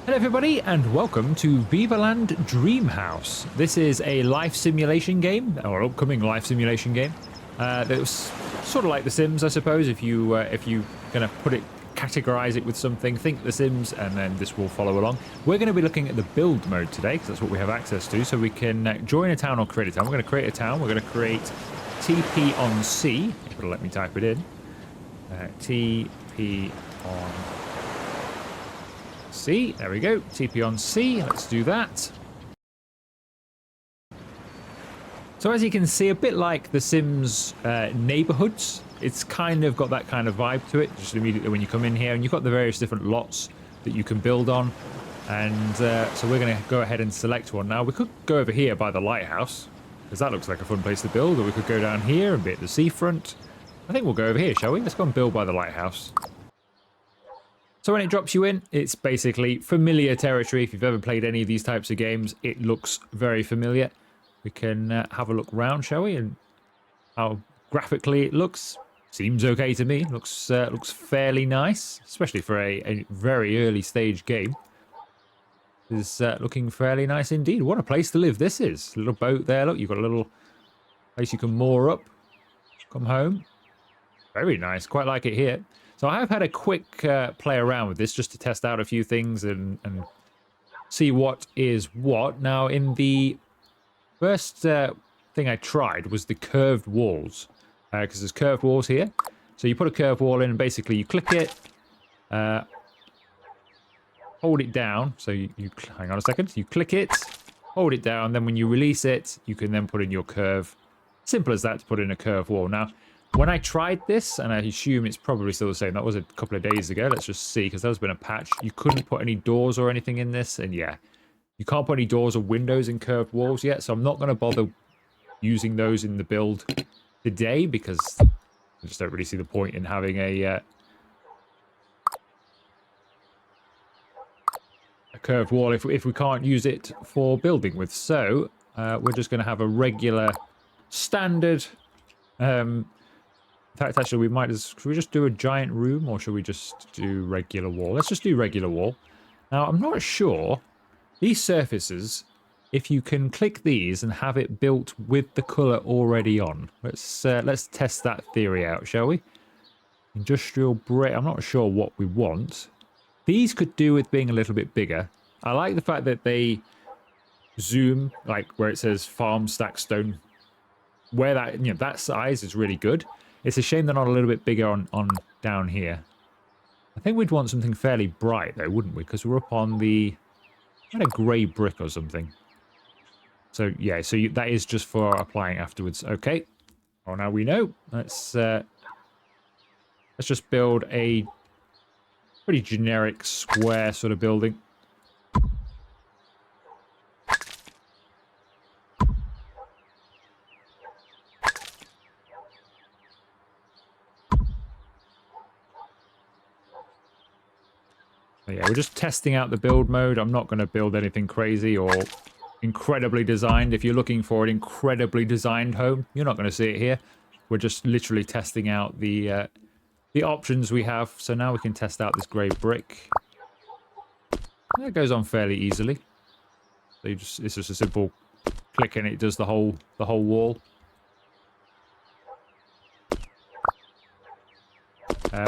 Hello everybody and welcome to Vivaland Dreamhouse. This is a life simulation game, or upcoming life simulation game. That was sort of like The Sims, I suppose. If you gonna categorize it with something, think The Sims, and then this will follow along. We're going to be looking at the build mode today because that's what we have access to. So we can join a town or create a town. We're going to create a town. We're going to create TP on C. It'll let me type it in. TP on C. There we go. TP on C. Let's do that. So as you can see, a bit like The Sims neighborhoods, it's kind of got that kind of vibe to it, just immediately when you come in here. And you've got the various different lots that you can build on. And so we're going to go ahead and select one now. We could go over here by the lighthouse, because that looks like a fun place to build. Or we could go down here and be at the seafront. I think we'll go over here, shall we? Let's go and build by the lighthouse. So when it drops you in, it's basically familiar territory. If you've ever played any of these types of games, it looks very familiar. We can have a look round, shall we? And how graphically it looks. Seems okay to me. Looks fairly nice, especially for a very early stage game. It's looking fairly nice indeed. What a place to live this is. A little boat there. Look, you've got a little place you can moor up. Come home. Very nice. Quite like it here. So I have had a quick play around with this just to test out a few things and see what is what. Now, in the first thing I tried was the curved walls, because there's curved walls here. So you put a curved wall in and basically you click it, hold it down. So you hang on a second. You click it, hold it down. Then when you release it, you can then put in your curve. Simple as that to put in a curved wall. Now, when I tried this, and I assume it's probably still the same, that was a couple of days ago, let's just see, because there's been a patch, you couldn't put any doors or anything in this, and yeah, you can't put any doors or windows in curved walls yet, so I'm not going to bother using those in the build today, because I just don't really see the point in having a curved wall if we can't use it for building with. So, we're just going to have a regular, standard... In fact, actually, should we just do a giant room, or should we just do regular wall? Let's just do regular wall. Now, I'm not sure. These surfaces, if you can click these and have it built with the colour already on. Let's test that theory out, shall we? Industrial brick. I'm not sure what we want. These could do with being a little bit bigger. I like the fact that they zoom, like where it says farm stack stone. Where that, that size is really good. It's a shame they're not a little bit bigger on down here. I think we'd want something fairly bright, though, wouldn't we? Because we're up on the kind of grey brick or something. So, yeah, so that is just for applying afterwards. Okay. Well, now we know. Let's just build a pretty generic square sort of building. Yeah, we're just testing out the build mode. I'm not going to build anything crazy or incredibly designed. If you're looking for an incredibly designed home, you're not going to see it here. We're just literally testing out the options we have. So now we can test out this grey brick. That goes on fairly easily. So it's just a simple click and it does the whole wall.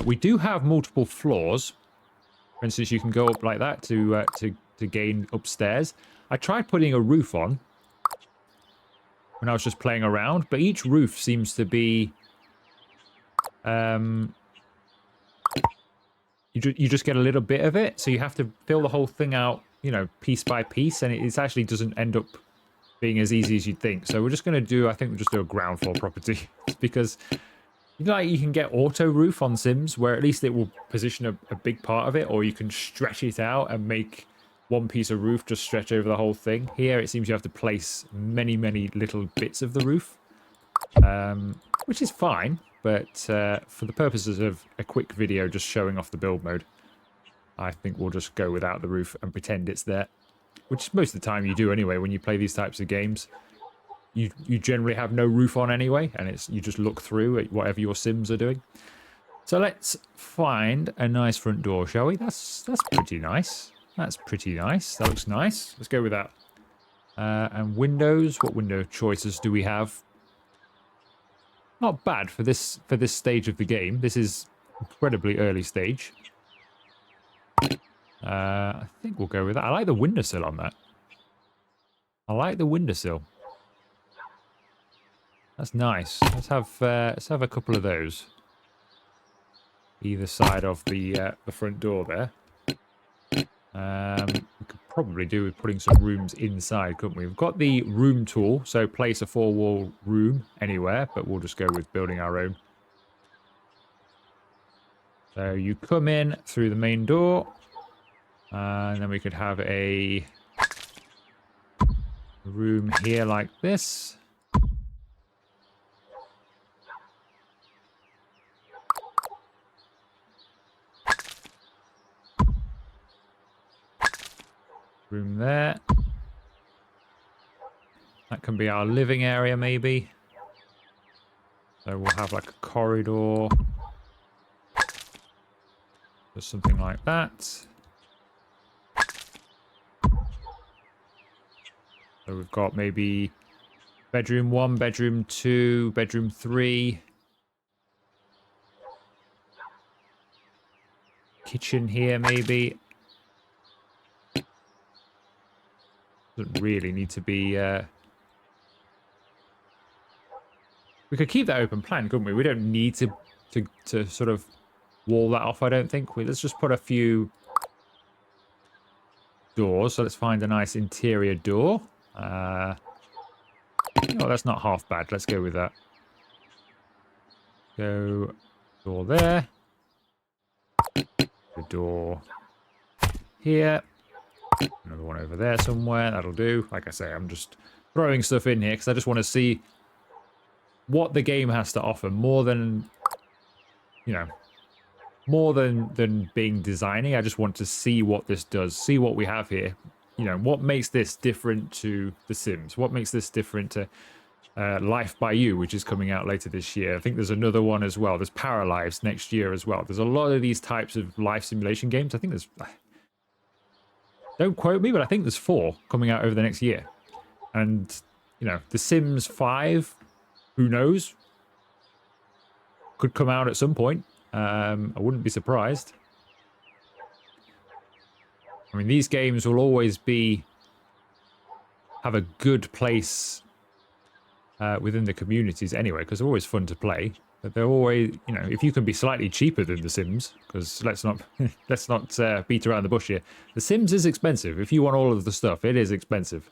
We do have multiple floors. For instance, you can go up like that to gain upstairs. I tried putting a roof on when I was just playing around, but each roof seems to be... you just get a little bit of it, so you have to fill the whole thing out, piece by piece, and it actually doesn't end up being as easy as you'd think. So we're just going to do, I think we'll just do a ground floor property, because... you can get auto roof on Sims, where at least it will position a big part of it, or you can stretch it out and make one piece of roof just stretch over the whole thing. Here, it seems you have to place many, many little bits of the roof, which is fine, but for the purposes of a quick video just showing off the build mode, I think we'll just go without the roof and pretend it's there, which most of the time you do anyway when you play these types of games. You generally have no roof on anyway, and you just look through at whatever your Sims are doing. So let's find a nice front door, shall we? That's pretty nice. That's pretty nice. That looks nice. Let's go with that. And windows. What window choices do we have? Not bad for this stage of the game. This is incredibly early stage. I think we'll go with that. I like the windowsill on that. I like the windowsill. That's nice. Let's have a couple of those. Either side of the front door there. We could probably do with putting some rooms inside, couldn't we? We've got the room tool, so place a 4-wall room anywhere, but we'll just go with building our own. So you come in through the main door, and then we could have a room here like this. Room there. That can be our living area, maybe. So we'll have like a corridor. Or something like that. So we've got maybe bedroom 1, bedroom 2, bedroom 3. Kitchen here, maybe. Doesn't really need to be... We could keep that open plan, couldn't we? We don't need to sort of wall that off, I don't think. Let's just put a few doors. So let's find a nice interior door. Oh, that's not half bad. Let's go with that. Go door there. The door here. Another one over there somewhere. That'll do. Like I say, I'm just throwing stuff in here because I just want to see what the game has to offer more than, you know, more than being designing. I just want to see what this does, see what we have here. You know, what makes this different to The Sims? What makes this different to Life by You, which is coming out later this year? I think there's another one as well. There's Paralives next year as well. There's a lot of these types of life simulation games. I think there's... Don't quote me, but I think there's 4 coming out over the next year. And, you know, The Sims 5, who knows? Could come out at some point. I wouldn't be surprised. I mean, these games will always have a good place within the communities anyway, because they're always fun to play. But they're always, you know, if you can be slightly cheaper than The Sims, because let's not beat around the bush here. The Sims is expensive. If you want all of the stuff, it is expensive.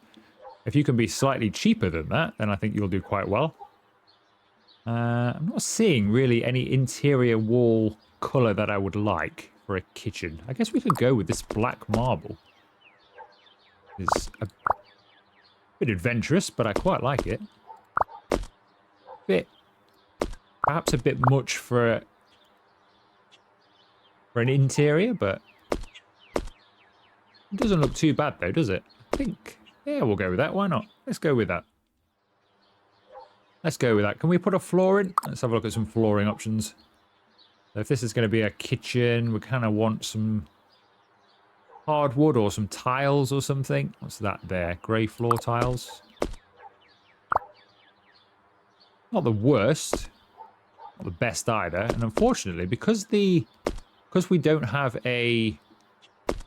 If you can be slightly cheaper than that, then I think you'll do quite well. I'm not seeing really any interior wall colour that I would like for a kitchen. I guess we could go with this black marble. It's a bit adventurous, but I quite like it. Perhaps a bit much for an interior, but it doesn't look too bad though, does it? I think, yeah, we'll go with that. Why not? Let's go with that. Let's go with that. Can we put a floor in? Let's have a look at some flooring options. So if this is going to be a kitchen, we kind of want some hardwood or some tiles or something. What's that there? Grey floor tiles. Not the worst. Not the best either. And unfortunately, because we don't have a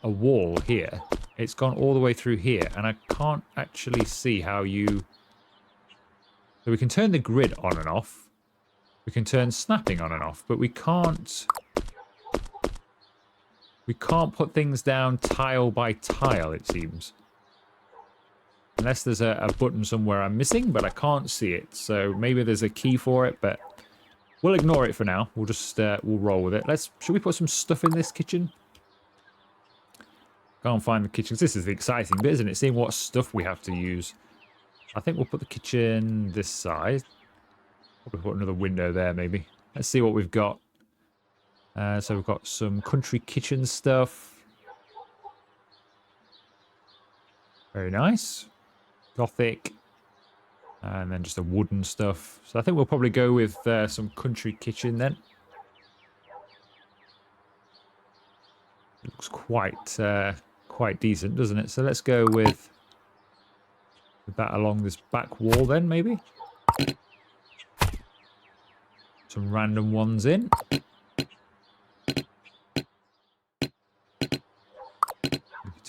wall here, it's gone all the way through here. And I can't actually see how you... So we can turn the grid on and off. We can turn snapping on and off, but we can't put things down tile by tile, it seems. Unless there's a button somewhere I'm missing, but I can't see it. So maybe there's a key for it, but we'll ignore it for now. We'll just we'll roll with it. Should we put some stuff in this kitchen? Can't find the kitchens. This is the exciting bit, isn't it? Seeing what stuff we have to use. I think we'll put the kitchen this side. Probably put another window there, maybe. Let's see what we've got. So we've got some country kitchen stuff. Very nice. Gothic. And then just a wooden stuff. So I think we'll probably go with some country kitchen then. It looks quite decent, doesn't it? So let's go with that along this back wall then, maybe. Some random ones in.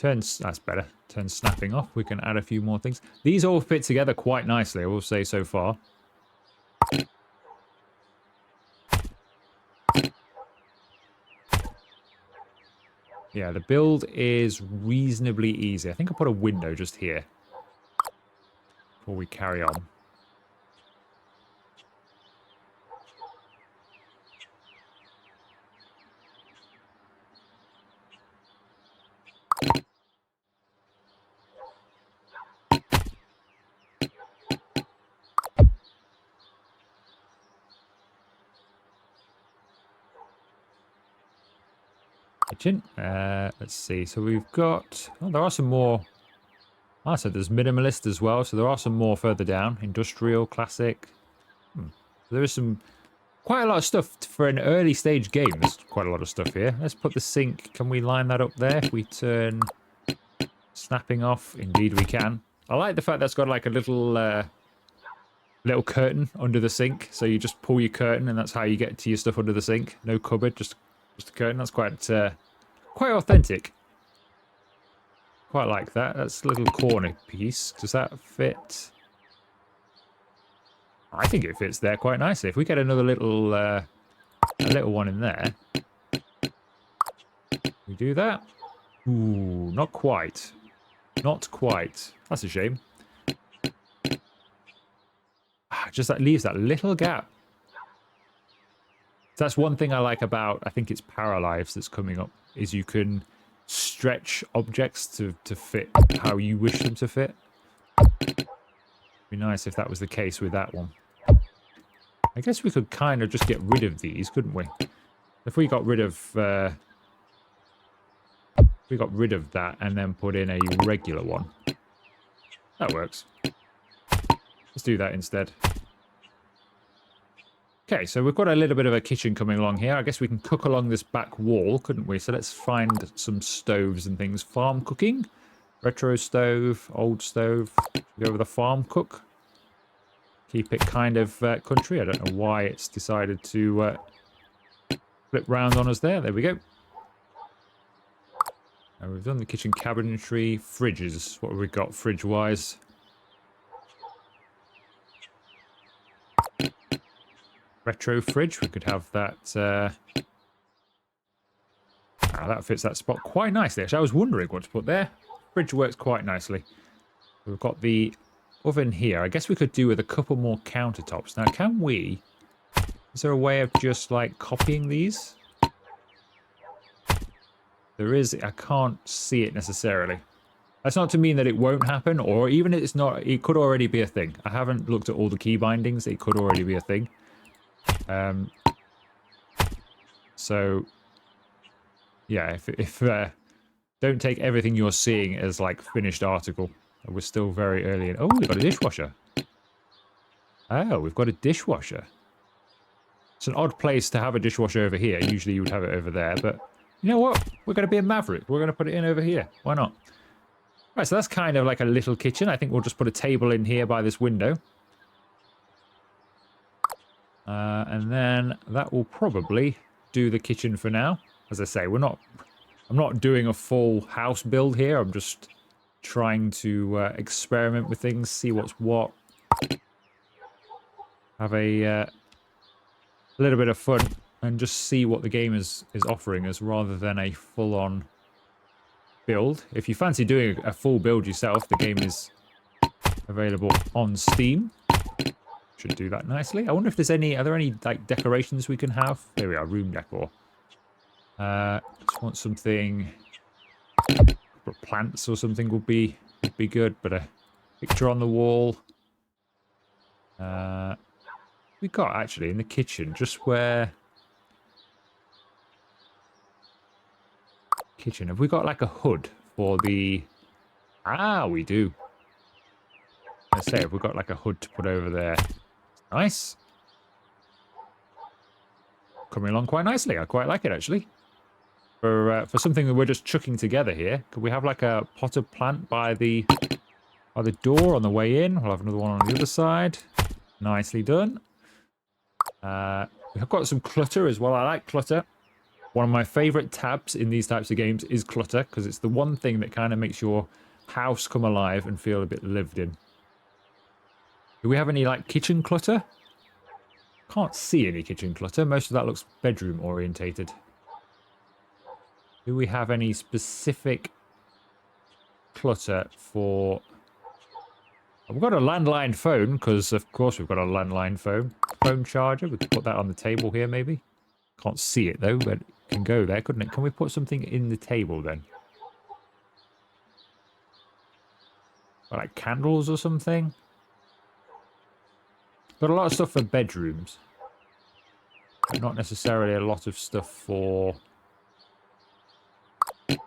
That's better. Turn snapping off. We can add a few more things. These all fit together quite nicely, I will say so far. Yeah, the build is reasonably easy. I think I'll put a window just here before we carry on. Kitchen. Let's see. So we've got... Oh, there are some more... Ah, so there's minimalist as well. So there are some more further down. Industrial, classic. There is some... Quite a lot of stuff for an early stage game. There's quite a lot of stuff here. Let's put the sink. Can we line that up there? If we turn snapping off, indeed we can. I like the fact that's got like a little little curtain under the sink. So you just pull your curtain and that's how you get to your stuff under the sink. No cupboard, just a curtain. That's quite authentic. Quite like that. That's a little corner piece. Does that fit? I think it fits there quite nicely. If we get another little a little one in there. We do that. Ooh, not quite. Not quite. That's a shame. Just that leaves that little gap. That's one thing I like about, I think it's Paralives that's coming up, is you can stretch objects to fit how you wish them to fit. Be nice if that was the case with that one. I guess we could kind of just get rid of these, couldn't we? If we got rid of that and then put in a regular one. That works. Let's do that instead. Okay, so we've got a little bit of a kitchen coming along here. I guess we can cook along this back wall, couldn't we? So let's find some stoves and things. Farm cooking. Retro stove, old stove. Go with a farm cook. Keep it kind of country. I don't know why it's decided to flip round on us there. There we go. And we've done the kitchen cabinetry. Fridges. What have we got fridge-wise? Retro fridge. We could have that. That fits that spot quite nicely. Actually, I was wondering what to put there. Fridge works quite nicely. We've got the oven here. I guess we could do with a couple more countertops. Now, can we... Is there a way of just, like, copying these? There is. I can't see it necessarily. That's not to mean that it won't happen, or even if it's not, it could already be a thing. I haven't looked at all the key bindings. It could already be a thing. So, yeah, if don't take everything you're seeing as, like, finished article. We're still very early in... Oh, we've got a dishwasher. Oh, we've got a dishwasher. It's an odd place to have a dishwasher over here. Usually you would have it over there, but you know what? We're going to be a maverick. We're going to put it in over here. Why not? Right, so that's kind of like a little kitchen. I think we'll just put a table in here by this window. And then that will probably do the kitchen for now. As I say, I'm not doing a full house build here. I'm just trying to experiment with things, see what's what. Have a little bit of fun and just see what the game is offering us rather than a full-on build. If you fancy doing a full build yourself, the game is available on Steam. Should do that nicely. I wonder if there's any... Are there any, like, decorations we can have? There we are, room decor. Just want something... Plants or something would be good, but a picture on the wall. We got, actually, in the kitchen, just where... Kitchen. Have we got, like, a hood for the... Ah, we do. Let's say, have we got, like, a hood to put over there? Nice. Coming along quite nicely. I quite like it, actually. for something that we're just chucking together here. Could we have like a potted plant by the door on the way in? We'll have another one on the other side. Nicely done. We've got some clutter as well. I like clutter. One of my favorite tabs in these types of games is clutter, because it's the one thing that kind of makes your house come alive and feel a bit lived in. Do we have any like kitchen clutter? Can't see any kitchen clutter. Most of that looks bedroom orientated. Do we have any specific clutter for... We've got a landline phone, because of course we've got a landline phone. Phone charger. We could put that on the table here maybe. Can't see it though, but it can go there, couldn't it? Can we put something in the table then? Like candles or something? Got a lot of stuff for bedrooms. But not necessarily a lot of stuff for... Here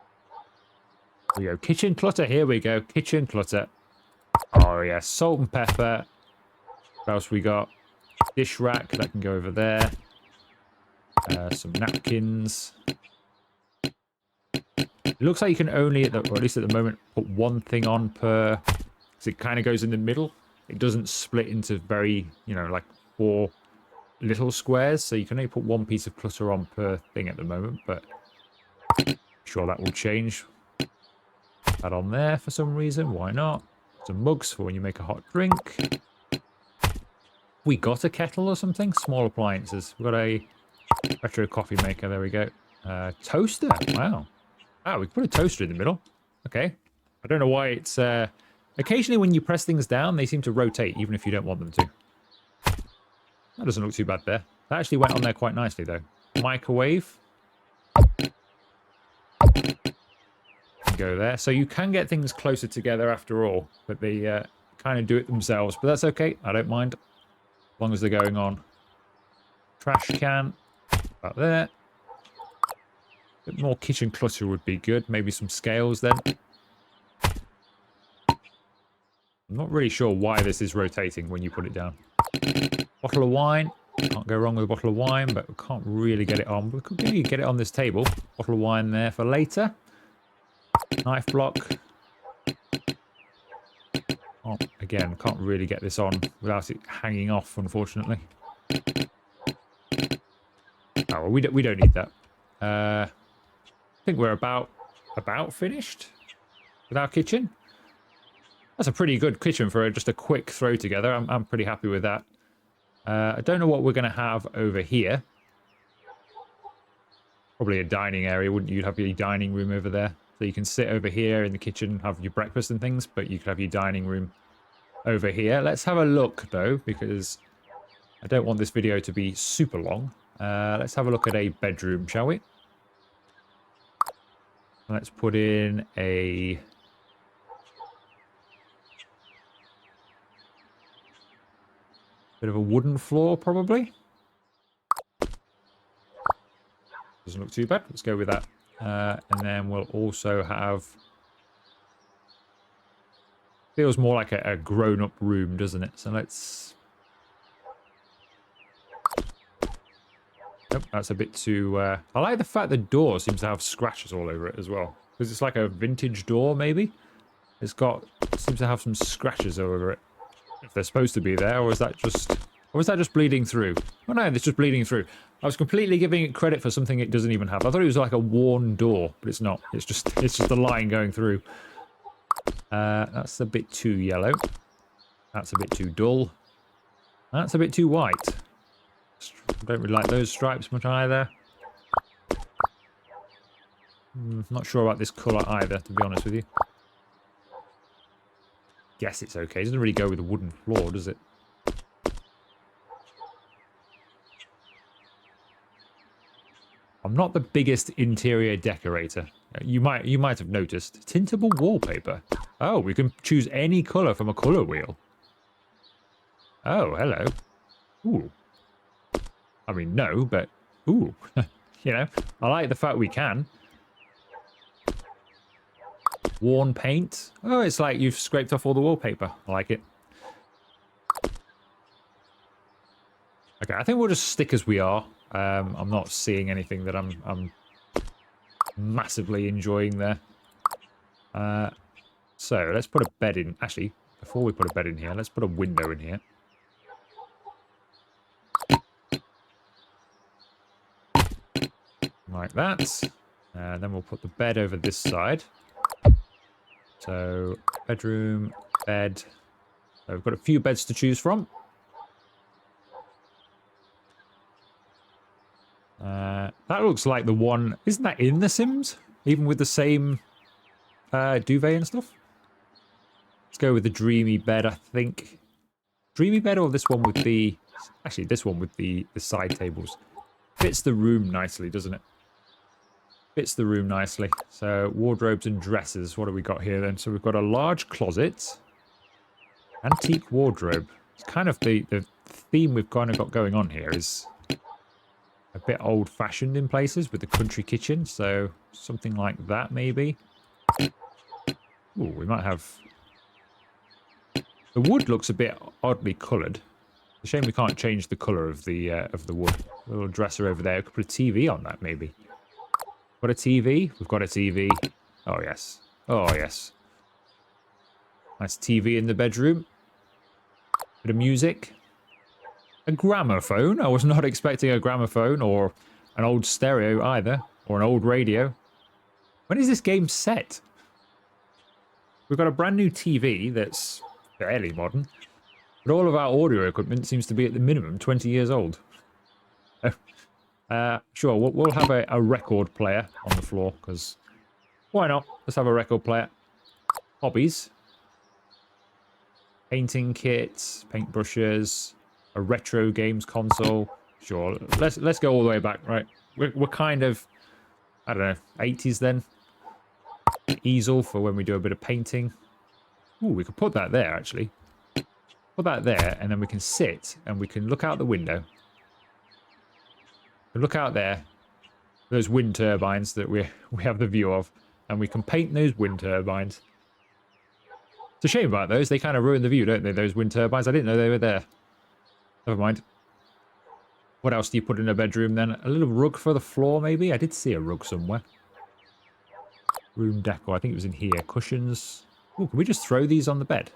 we go. Kitchen clutter. Here we go. Kitchen clutter. Oh, yeah. Salt and pepper. What else we got? Dish rack. That can go over there. Some napkins. It looks like you can only, or at least at the moment, put one thing on per... Because it kind of goes in the middle. It doesn't split into very, you know, like 4 little squares. So you can only put one piece of clutter on per thing at the moment. But I'm sure that will change. That on there for some reason. Why not? Some mugs for when you make a hot drink. We got a kettle or something? Small appliances. We've got a retro coffee maker. There we go. Toaster. Wow. Ah, we put a toaster in the middle. Okay. I don't know why it's... Occasionally when you press things down, they seem to rotate, even if you don't want them to. That doesn't look too bad there. That actually went on there quite nicely, though. Microwave. Go there. So you can get things closer together after all, but they kind of do it themselves. But that's okay. I don't mind, as long as they're going on. Trash can. About there. A bit more kitchen clutter would be good. Maybe some scales then. I'm not really sure why this is rotating when you put it down. Bottle of wine. Can't go wrong with a bottle of wine, but we can't really get it on. We could maybe get it on this table. Bottle of wine there for later. Knife block. Oh, again, can't really get this on without it hanging off, unfortunately. Oh, well, we don't need that. I think we're about finished with our kitchen. That's a pretty good kitchen for just a quick throw together. I'm pretty happy with that. I don't know what we're going to have over here. Probably a dining area, wouldn't you? You'd have your dining room over there. So you can sit over here in the kitchen, have your breakfast and things, but you could have your dining room over here. Let's have a look, though, because I don't want this video to be super long. Let's have a look at a bedroom, shall we? Let's put in a... bit of a wooden floor, probably. Doesn't look too bad. Let's go with that. And then we'll also have... Feels more like a grown-up room, doesn't it? So let's... Nope, that's a bit too... I like the fact the door seems to have scratches all over it as well. Because it's like a vintage door, maybe? It's got... seems to have some scratches over it. If they're supposed to be there, or is that just... or is that just bleeding through? Oh no, it's just bleeding through. I was completely giving it credit for something it doesn't even have. I thought it was like a worn door, but it's not. It's just the line going through. That's a bit too yellow. That's a bit too dull. That's a bit too white. I don't really like those stripes much either. Not sure about this colour either, to be honest with you. Guess it's okay. It doesn't really go with the wooden floor, does it? I'm not the biggest interior decorator. You might have noticed. Tintable wallpaper. Oh, we can choose any colour from a colour wheel. Oh, hello. Ooh. I mean, no, but... ooh. You know, I like the fact we can. Worn paint. Oh, it's like you've scraped off all the wallpaper. I like it. Okay, I think we'll just stick as we are. I'm not seeing anything that I'm massively enjoying there. So let's put a bed in. Actually, before we put a bed in here, let's put a window in here. Like that. And then we'll put the bed over this side. So, bedroom, bed. So we've got a few beds to choose from. That looks like the one... Isn't that in The Sims? Even with the same duvet and stuff? Let's go with the dreamy bed, I think. Dreamy bed or this one with the... Actually, this one with the side tables. Fits the room nicely, doesn't it? Fits the room nicely. So, wardrobes and dresses. What have we got here then? So we've got a large closet. Antique wardrobe. It's kind of the theme we've kind of got going on here is a bit old-fashioned in places with the country kitchen. So something like that maybe. Ooh, we might have... The wood looks a bit oddly coloured. It's a shame we can't change the colour of the wood. A little dresser over there. We could put a TV on that maybe. Got a TV? We've got a TV. Oh yes. Oh yes. Nice TV in the bedroom. Bit of music. A gramophone. I was not expecting a gramophone or an old stereo either. Or an old radio. When is this game set? We've got a brand new TV that's fairly modern. But all of our audio equipment seems to be at the minimum 20 years old. Sure, we'll have a record player on the floor, because why not? Let's have a record player. Hobbies. Painting kits, paintbrushes, a retro games console. Sure, let's go all the way back, right? We're kind of, I don't know, 80s then. Easel for when we do a bit of painting. Ooh, we could put that there, actually. Put that there, and then we can sit, and we can look out the window. Look out there, those wind turbines that we have the view of, and we can paint those wind turbines. It's a shame about those. They kind of ruin the view, don't they, those wind turbines? I didn't know they were there. Never mind. What else do you put in a bedroom then? A little rug for the floor, maybe? I did see a rug somewhere. Room decor. I think it was in here. Cushions. Ooh, can we just throw these on the bed?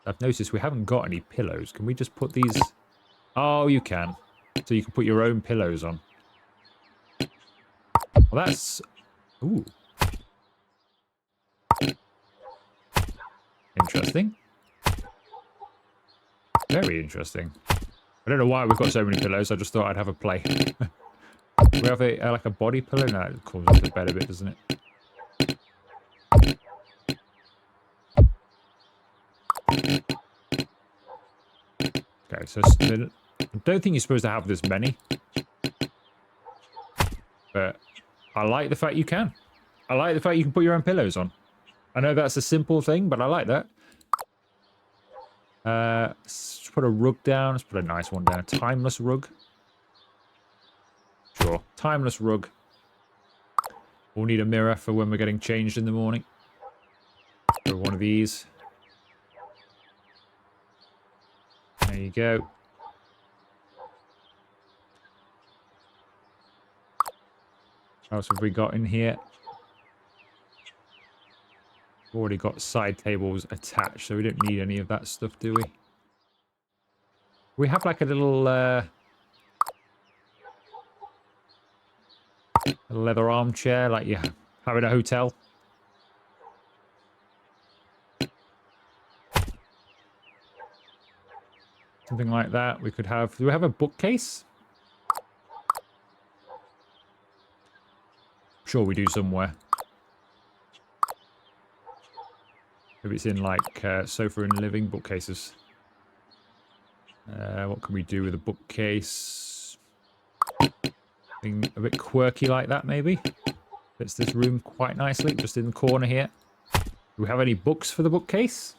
I've noticed we haven't got any pillows. Can we just put these... Oh, you can. So you can put your own pillows on. Well, that's... Ooh. Interesting. Very interesting. I don't know why we've got so many pillows. I just thought I'd have a play. We have like a body pillow? No, it comes with the bed a bit, doesn't it? Okay, so I don't think you're supposed to have this many. But I like the fact you can. I like the fact you can put your own pillows on. I know that's a simple thing, but I like that. Let's put a rug down. Let's put a nice one down. A timeless rug. Sure. Timeless rug. We'll need a mirror for when we're getting changed in the morning. Put one of these. There you go. What else have we got in here? Already got side tables attached, so we don't need any of that stuff, do we? We have like a little leather armchair like you have in a hotel. Something like that. We could have... Do we have a bookcase? Sure we do somewhere. Maybe it's in like sofa and living bookcases. What can we do with a bookcase? Something a bit quirky like that, maybe? Fits this room quite nicely, just in the corner here. Do we have any books for the bookcase?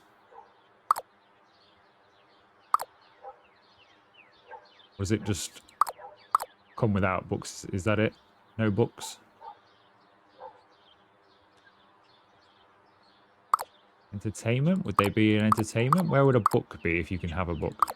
Or does it just come without books? Is that it? No books? Entertainment? Would they be an entertainment? Where would a book be if you can have a book?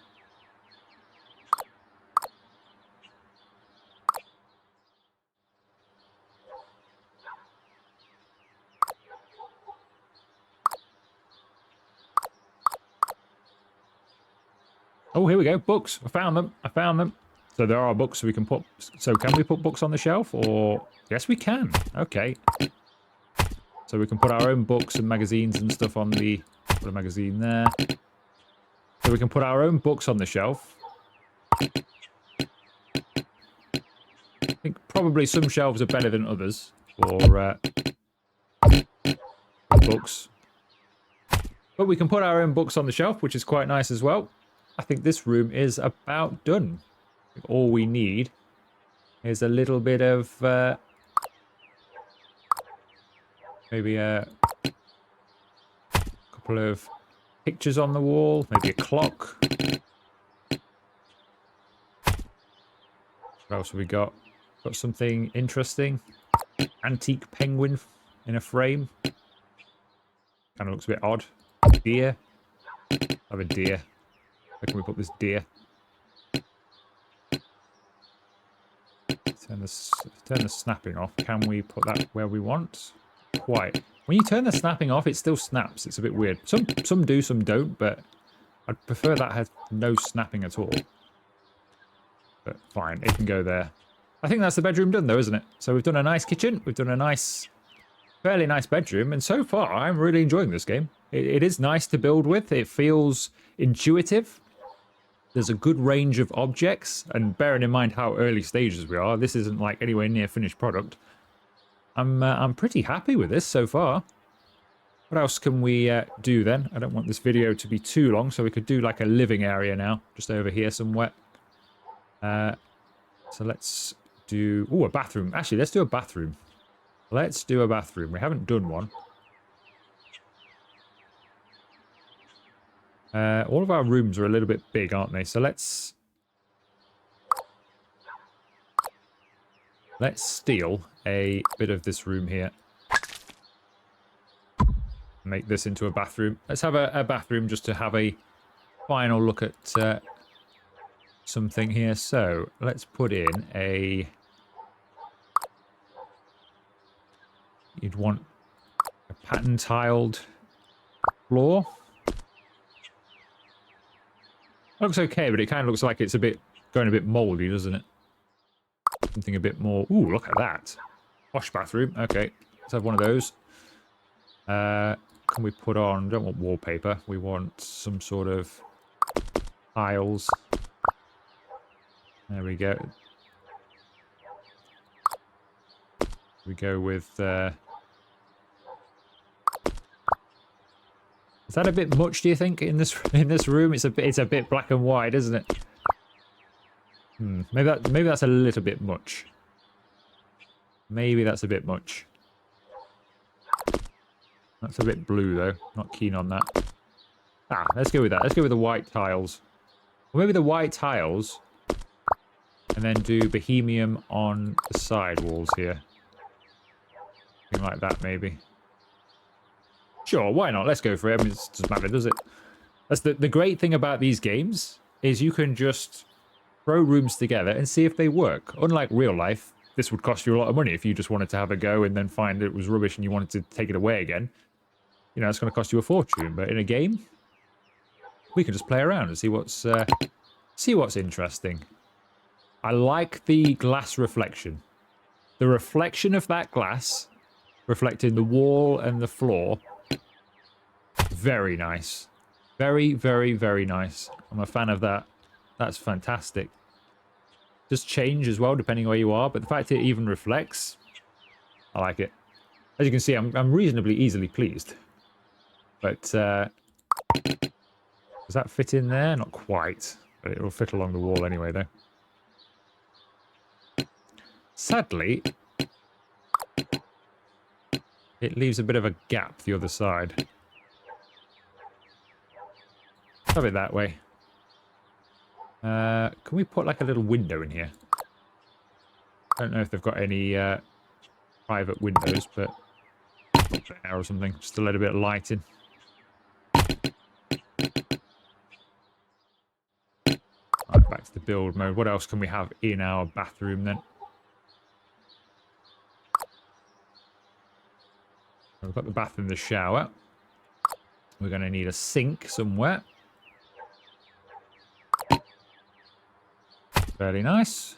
Oh, here we go. Books. I found them. I found them. So there are books we can put. So can we put books on the shelf? Or yes, we can. Okay. So we can put our own books and magazines and stuff on the... Put a magazine there. So we can put our own books on the shelf. I think probably some shelves are better than others for books. But we can put our own books on the shelf, which is quite nice as well. I think this room is about done. All we need is a little bit of... maybe a couple of pictures on the wall. Maybe a clock. What else have we got? Got something interesting. Antique penguin in a frame. Kind of looks a bit odd. Deer. I have a deer. Where can we put this deer? Turn the snapping off. Can we put that where we want? Quite. When you turn the snapping off, it still snaps. It's a bit weird. Some do, some don't, but I'd prefer that has no snapping at all. But fine, it can go there. I think that's the bedroom done though, isn't it? So we've done a nice kitchen. We've done a nice, fairly nice bedroom. And so far, I'm really enjoying this game. It is nice to build with. It feels intuitive. There's a good range of objects. And bearing in mind how early stages we are, this isn't like anywhere near finished product. I'm pretty happy with this so far. What else can we do then? I don't want this video to be too long, so we could do like a living area now, just over here somewhere. So let's do... Oh, a bathroom. Actually, let's do a bathroom. Let's do a bathroom. We haven't done one. All of our rooms are a little bit big, aren't they? So let's steal a bit of this room here. Make this into a bathroom. Let's have a bathroom just to have a final look at something here. So let's put in a... You'd want a pattern tiled floor. Looks okay, but it kind of looks like it's going a bit moldy, doesn't it? Something a bit more... Ooh, look at that. Wash bathroom. Okay, let's have one of those. Can we put on... Don't want wallpaper. We want some sort of tiles. There we go. We go with... Is that a bit much, do you think, in this room? It's a bit black and white, isn't it? Maybe that's a little bit much. Maybe that's a bit much. That's a bit blue though. Not keen on that. Ah, let's go with that. Let's go with the white tiles. Or maybe the white tiles, and then do bohemian on the side walls here. Something like that, maybe. Sure, why not? Let's go for it. I mean, it doesn't matter, does it? That's the great thing about these games, is you can just throw rooms together and see if they work. Unlike real life, this would cost you a lot of money if you just wanted to have a go and then find it was rubbish and you wanted to take it away again. You know, it's going to cost you a fortune. But in a game, we can just play around and see what's interesting. I like the glass reflection. The reflection of that glass, reflecting the wall and the floor. Very nice. Very, very, very nice. I'm a fan of that. That's fantastic. Does change as well depending where you are, but the fact it even reflects, I like it. As you can see, I'm reasonably easily pleased. But does that fit in there? Not quite, but it will fit along the wall anyway, though. Sadly, it leaves a bit of a gap the other side. Have it that way. Can we put like a little window in here? I don't know if they've got any private windows, but there or something, just to let a bit of light in. Right, back to the build mode. What else can we have in our bathroom then? We've got the bathroom, the shower. We're going to need a sink somewhere. Fairly nice.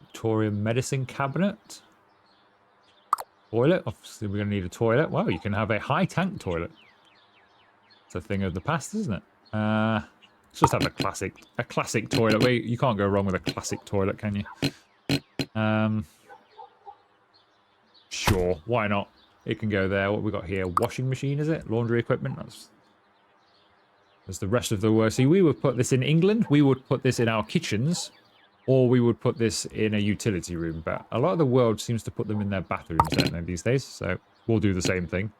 Victorian medicine cabinet. Toilet. Obviously, we're going to need a toilet. Wow, you can have a high tank toilet. It's a thing of the past, isn't it? Let's just have a classic toilet. Wait, you can't go wrong with a classic toilet, can you? Sure, why not? It can go there. What we got here? Washing machine, is it? Laundry equipment. That's the rest of the world. See, we would put this in England. We would put this in our kitchens. Or we would put this in a utility room, but a lot of the world seems to put them in their bathrooms, don't they, these days? So we'll do the same thing.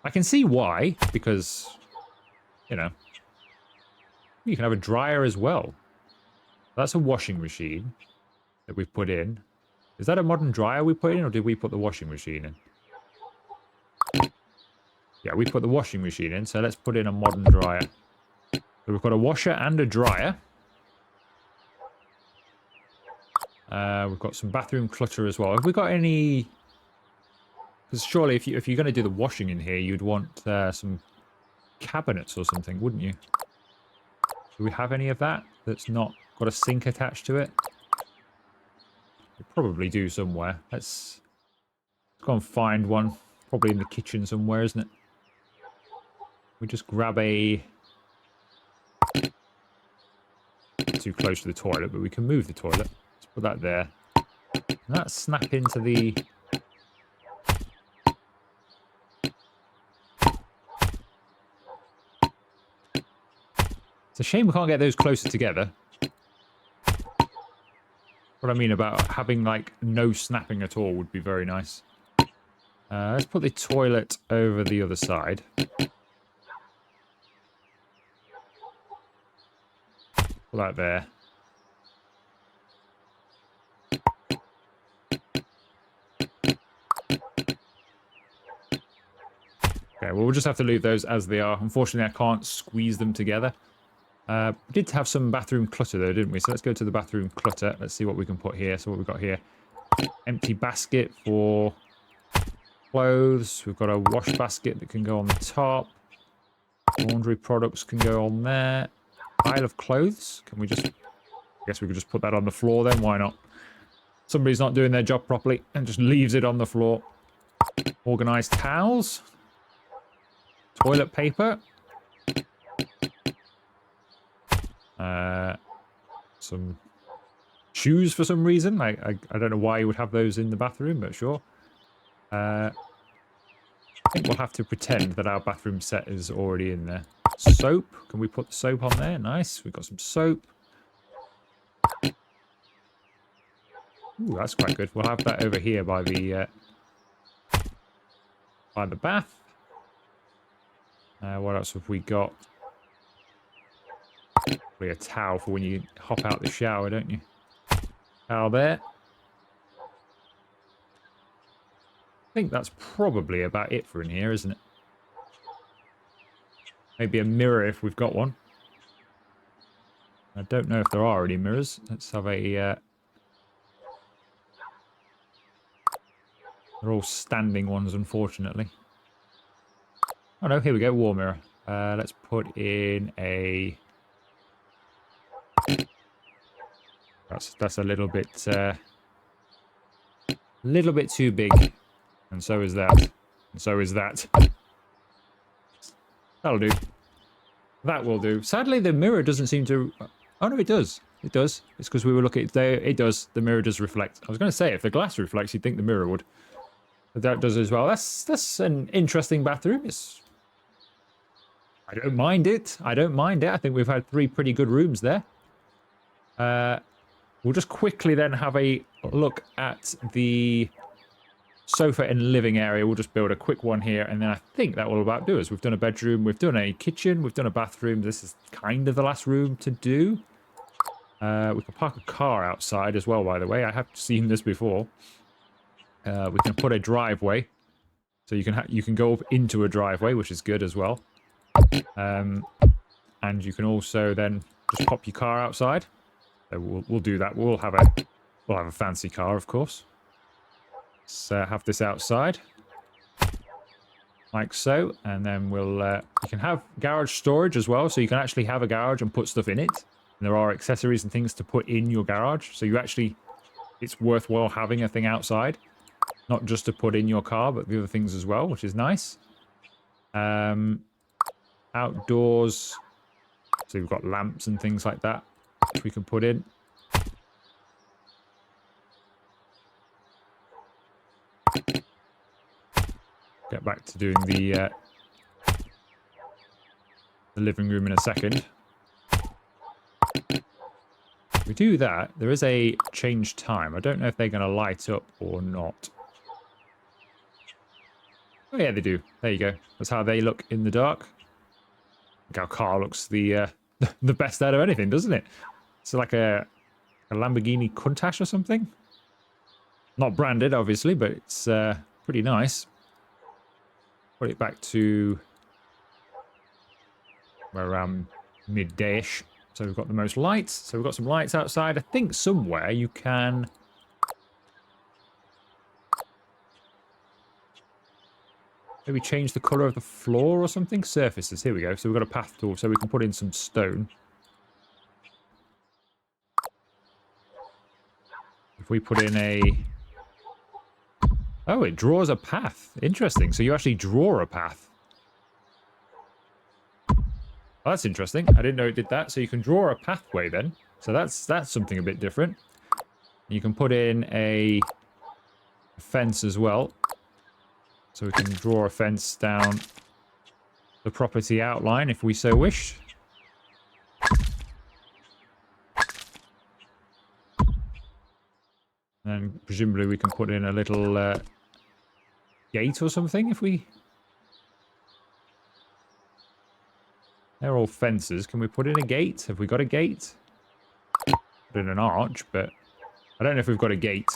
I can see why, because, you know, you can have a dryer as well. That's a washing machine that we've put in. Is that a modern dryer we put in, or did we put the washing machine in? Yeah, we put the washing machine in, so let's put in a modern dryer. So we've got a washer and a dryer. We've got some bathroom clutter as well. Have we got any... Because surely if you're going to do the washing in here, you'd want some cabinets or something, wouldn't you? Do we have any of that that's not got a sink attached to it? We probably do somewhere. Let's go and find one. Probably in the kitchen somewhere, isn't it? We just grab a... Too close to the toilet, but we can move the toilet. Put that there. And that snap into the... It's a shame we can't get those closer together. What I mean about having, like, no snapping at all would be very nice. Let's put the toilet over the other side. Put that there. Okay, well, we'll just have to leave those as they are. Unfortunately, I can't squeeze them together. We did have some bathroom clutter, though, didn't we? So let's go to the bathroom clutter. Let's see what we can put here. So what we've got here. Empty basket for clothes. We've got a wash basket that can go on the top. Laundry products can go on there. Pile of clothes. Can we just... I guess we could just put that on the floor then. Why not? Somebody's not doing their job properly and just leaves it on the floor. Organised towels. Toilet paper. Some shoes for some reason. I don't know why you would have those in the bathroom, but sure. I think we'll have to pretend that our bathroom set is already in there. Soap. Can we put the soap on there? Nice. We've got some soap. Ooh, that's quite good. We'll have that over here by the bath. What else have we got? Probably a towel for when you hop out the shower, don't you? Towel there. I think that's probably about it for in here, isn't it? Maybe a mirror if we've got one. I don't know if there are any mirrors. Let's have a... They're all standing ones, unfortunately. Oh no, here we go, wall mirror. Let's put in a... That's a little bit too big. And so is that. And so is that. That'll do. That will do. Sadly, the mirror doesn't seem to... Oh no, it does. It does. It's because we were looking... It does. The mirror does reflect. I was going to say, if the glass reflects, you'd think the mirror would. But that does as well. That's an interesting bathroom. It's... I don't mind it. I don't mind it. I think we've had 3 pretty good rooms there. We'll just quickly then have a look at the sofa and living area. We'll just build a quick one here, and then I think that will about do us. We've done a bedroom, we've done a kitchen, we've done a bathroom. This is kind of the last room to do. We can park a car outside as well, by the way. I have seen this before. We can put a driveway, so you can go up into a driveway, which is good as well. And you can also then just pop your car outside. So we'll do that. We'll have a fancy car, of course. Let's have this outside, like so, and then we'll you can have garage storage as well, so you can actually have a garage and put stuff in it. And there are accessories and things to put in your garage. So you actually, it's worthwhile having a thing outside. Not just to put in your car, but the other things as well, which is nice. Outdoors. So we've got lamps and things like that, which we can put in. Get back to doing the living room in a second. If we do that, there is a change time. I don't know if they're going to light up or not. Oh yeah, they do. There you go. That's how they look in the dark. I think our car looks the the best out of anything, doesn't it? It's like a Lamborghini Countach or something. Not branded, obviously, but it's pretty nice. Put it back to around midday-ish. So we've got the most lights. So we've got some lights outside. I think somewhere you can... maybe change the colour of the floor or something? Surfaces, here we go. So we've got a path tool, so we can put in some stone. If we put in a... oh, it draws a path. Interesting. So you actually draw a path. Oh, that's interesting. I didn't know it did that. So you can draw a pathway then. So that's something a bit different. You can put in a fence as well. So we can draw a fence down the property outline if we so wish. And presumably we can put in a little gate or something if we... they're all fences. Can we put in a gate? Have we got a gate? Put in an arch, but I don't know if we've got a gate.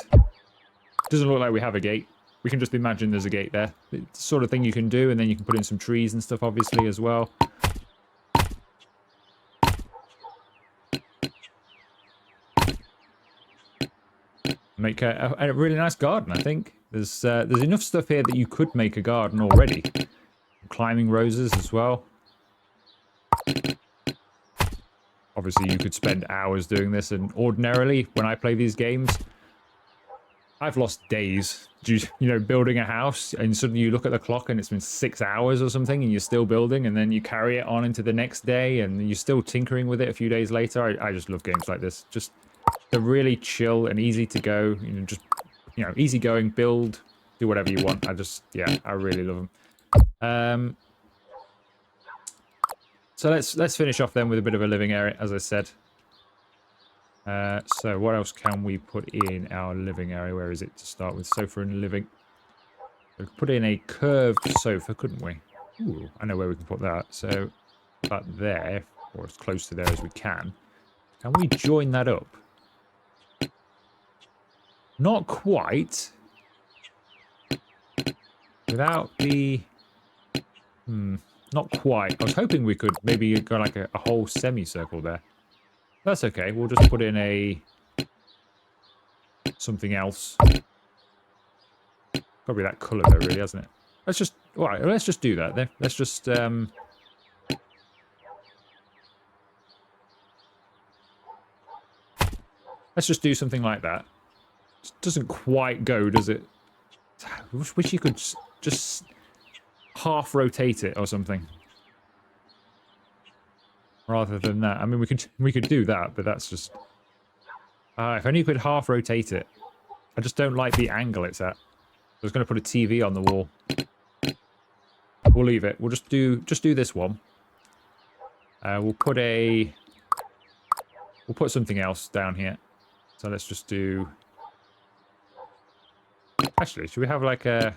Doesn't look like we have a gate. We can just imagine there's a gate there. It's the sort of thing you can do, and then you can put in some trees and stuff, obviously, as well. Make a really nice garden, I think. There's enough stuff here that you could make a garden already. Climbing roses as well. Obviously, you could spend hours doing this, and ordinarily, when I play these games, I've lost days, you know, building a house, and suddenly you look at the clock and it's been 6 hours or something, and you're still building, and then you carry it on into the next day, and you're still tinkering with it a few days later. I just love games like this. Just, they're really chill and easy to go, you know, just, you know, easy going, build, do whatever you want. Yeah, I really love them. So let's finish off then with a bit of a living area, as I said. So what else can we put in our living area? Where is it to start with? Sofa and living. We could put in a curved sofa, couldn't we? Ooh, I know where we can put that. So about there, or as close to there as we can. Can we join that up? Not quite. Without the... not quite. I was hoping we could maybe go like a whole semicircle there. That's okay. We'll just put in a... something else. Probably that colour though, really, hasn't it? Let's just... alright, let's just do that then. Let's just... let's just do something like that. It doesn't quite go, does it? I wish you could just half rotate it or something. Rather than that. I mean, we could do that, but that's just... if only you could half rotate it. I just don't like the angle it's at. I was going to put a TV on the wall. We'll leave it. We'll just do this one. We'll put something else down here. So let's just do... actually, should we have like a...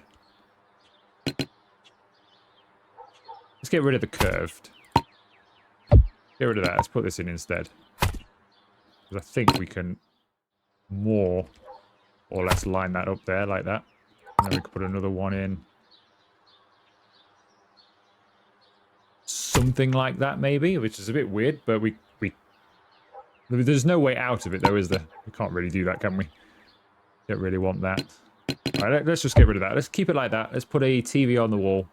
let's get rid of the curved. Get rid of that. Let's put this in instead. Because I think we can more or less line that up there like that. And then we can put another one in. Something like that maybe, which is a bit weird, but we there's no way out of it though, is there? We can't really do that, can we? Don't really want that. Alright, let's just get rid of that. Let's keep it like that. Let's put a TV on the wall.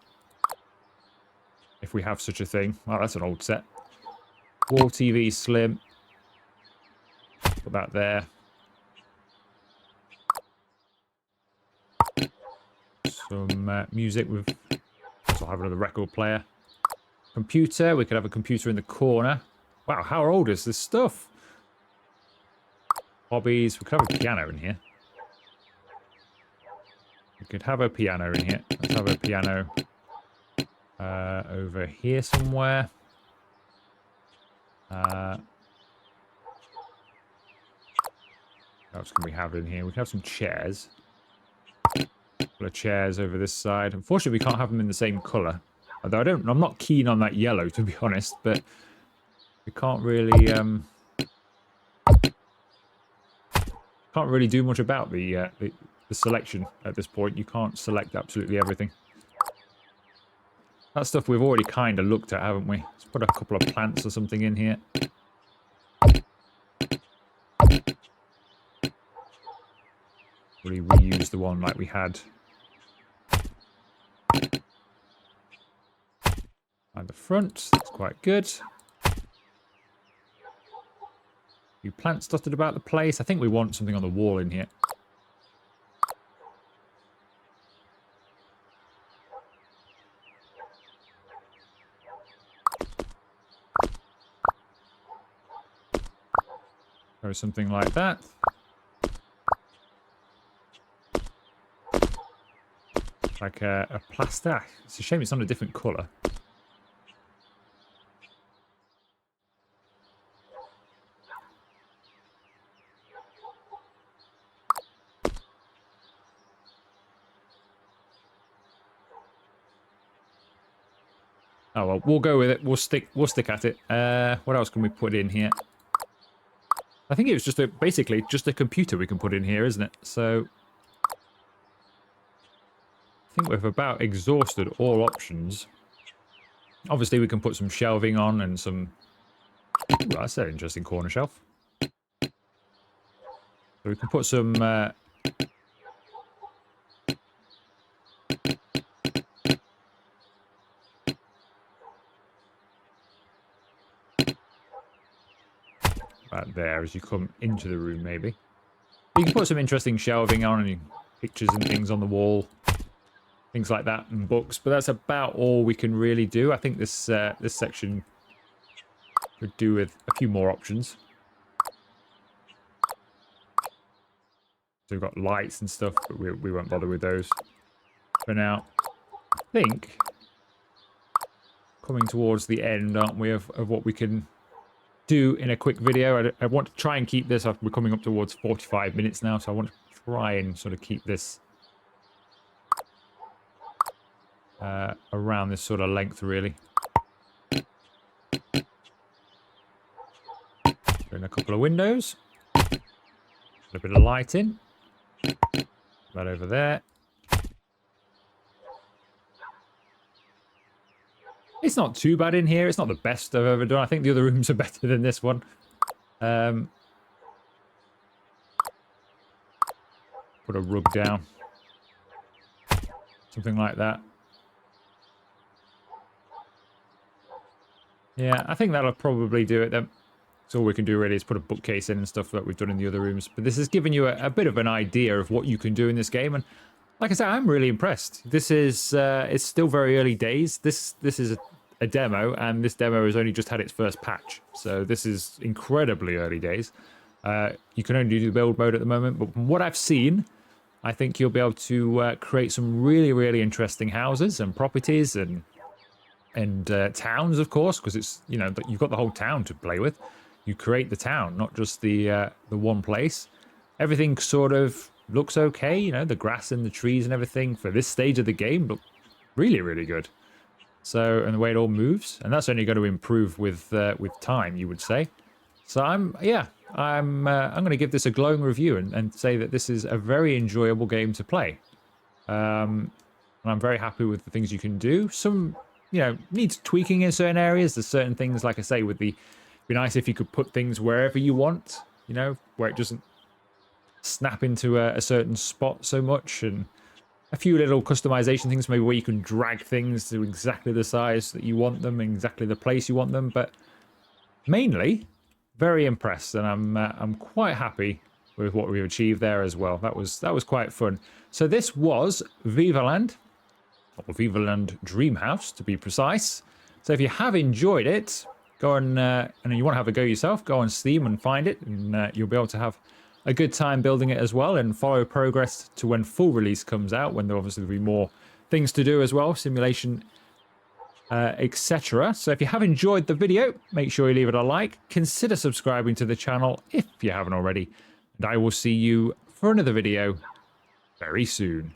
If we have such a thing. Oh, that's an old set. Wall TV, slim. Put that there. Some music with... So I'll have another record player. Computer. We could have a computer in the corner. Wow, how old is this stuff? Hobbies. We could have a piano in here. We could have a piano in here. Let's have a piano over here somewhere. What else can we have in here? We can have some chairs. A couple of chairs over this side. Unfortunately, we can't have them in the same colour. Although I'm not keen on that yellow, to be honest, but we can't really do much about the selection at this point. You can't select absolutely everything. That stuff we've already kind of looked at, haven't we? Let's put a couple of plants or something in here. Really reuse the one like we had. At the front, that's quite good. A few plants dotted about the place. I think we want something on the wall in here. Or something like that. Like a plaster. It's a shame it's not a different colour. Oh well, we'll go with it. We'll stick at it. What else can we put in here? I think it was basically just a computer we can put in here, isn't it? So I think we've about exhausted all options. Obviously, we can put some shelving on and some... Ooh, that's an interesting corner shelf. So we can put some... About there as you come into the room, maybe. You can put some interesting shelving on and pictures and things on the wall. Things like that and books, but that's about all we can really do. I think this this section could do with a few more options. So we've got lights and stuff, but we won't bother with those for now. I think coming towards the end, aren't we, of what we can do in a quick video. I want to try and keep this up. We're coming up towards 45 minutes now, so I want to try and sort of keep this around this sort of length, really. In a couple of windows. A little bit of light in. Right over there. It's not too bad in here. It's not the best I've ever done. I think the other rooms are better than this one. Put a rug down. Something like that. Yeah, I think that'll probably do it then. So all we can do really is put a bookcase in and stuff that we've done in the other rooms. But this has given you a bit of an idea of what you can do in this game. And like I said, I'm really impressed. This is it's still very early days. This is a demo, and this demo has only just had its first patch. So this is incredibly early days. You can only do the build mode at the moment, but from what I've seen, I think you'll be able to create some really, really interesting houses and properties and towns, of course, because it's, you know, you've got the whole town to play with. You create the town, not just the one place. Everything sort of looks okay, you know, the grass and the trees and everything for this stage of the game look really, really good. So, and the way it all moves, and that's only going to improve with time, you would say. So I'm going to give this a glowing review and say that this is a very enjoyable game to play. And I'm very happy with the things you can do. Some, you know, needs tweaking in certain areas. There's certain things, like I say, with the, be nice if you could put things wherever you want, you know, where it doesn't snap into a certain spot so much, and a few little customization things, maybe where you can drag things to exactly the size that you want them, exactly the place you want them. But mainly, very impressed, and I'm quite happy with what we've achieved there as well. That was quite fun. So this was Vivaland, or Vivaland Dreamhouse to be precise. So if you have enjoyed it, go and you want to have a go yourself, go on Steam and find it, and you'll be able to have a good time building it as well, and follow progress to when full release comes out, when there obviously will be more things to do as well, simulation, etc. So if you have enjoyed the video, make sure you leave it a like, consider subscribing to the channel if you haven't already, and I will see you for another video very soon.